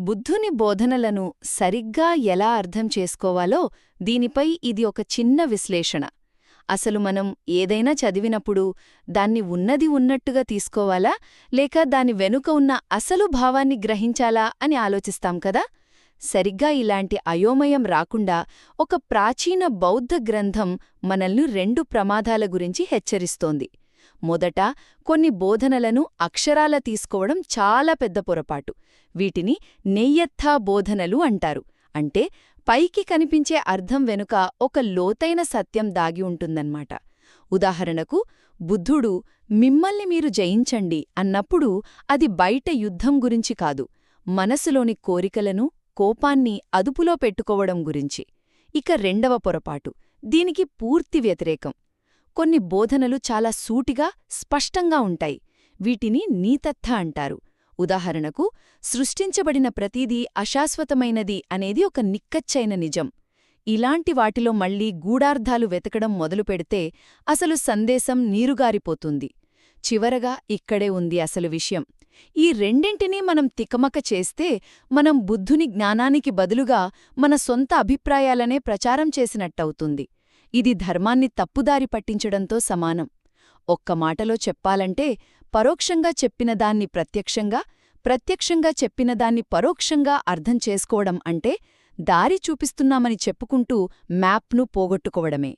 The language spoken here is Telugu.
బుద్ధుని బోధనలను సరిగ్గా ఎలా అర్థం చేసుకోవాలో దీనిపై ఇది ఒక చిన్న విశ్లేషణ. అసలు మనం ఏదైనా చదివినప్పుడు దాన్ని ఉన్నది ఉన్నట్టుగా తీసుకోవాలా, లేక దాని వెనుక ఉన్న అసలు భావాన్ని గ్రహించాలా అని ఆలోచిస్తాం కదా. సరిగ్గా ఇలాంటి అయోమయం రాకుండా ఒక ప్రాచీన బౌద్ధ గ్రంథం మనల్ని రెండు ప్రమాదాల గురించి హెచ్చరిస్తోంది. మొదట, కొన్ని బోధనలను అక్షరాల తీసుకోవడం చాలా పెద్ద పొరపాటు. వీటిని నెయ్యత్థా బోధనలు అంటారు. అంటే పైకి కనిపించే అర్థం వెనుక ఒక లోతైన సత్యం దాగి ఉంటుందన్నమాట. ఉదాహరణకు, బుద్ధుడు మిమ్మల్ని మీరు జయించండి అన్నప్పుడు అది బయట యుద్ధం గురించి కాదు, మనసులోని కోరికలను, కోపాన్ని అదుపులో పెట్టుకోవడం గురించి. ఇక రెండవ పొరపాటు దీనికి పూర్తి వ్యతిరేకం. కొన్ని బోధనలు చాలా సూటిగా, స్పష్టంగా ఉంటాయి. వీటిని నీతత్థ అంటారు. ఉదాహరణకు, సృష్టించబడిన ప్రతీదీ అశాశ్వతమైనది అనేది ఒక నిక్కచ్చైన నిజం. ఇలాంటి వాటిలో మళ్లీ గూఢార్థాలు వెతకడం మొదలుపెడితే అసలు సందేశం నీరుగారిపోతుంది. చివరగా ఇక్కడే ఉంది అసలు విషయం. ఈ రెండింటినీ మనం తికమక చేస్తే మనం బుద్ధుని జ్ఞానానికి బదులుగా మన సొంత అభిప్రాయాలనే ప్రచారం చేసినట్టవుతుంది. ఇది ధర్మాన్ని తప్పుదారి పట్టించడంతో సమానం. ఒక్క మాటలో చెప్పాలంటే, పరోక్షంగా చెప్పినదాన్ని ప్రత్యక్షంగా, ప్రత్యక్షంగా చెప్పినదాన్ని పరోక్షంగా అర్థం చేసుకోవడం అంటే దారి చూపిస్తున్నామని చెప్పుకుంటూ మ్యాప్ను పోగొట్టుకోవడమే.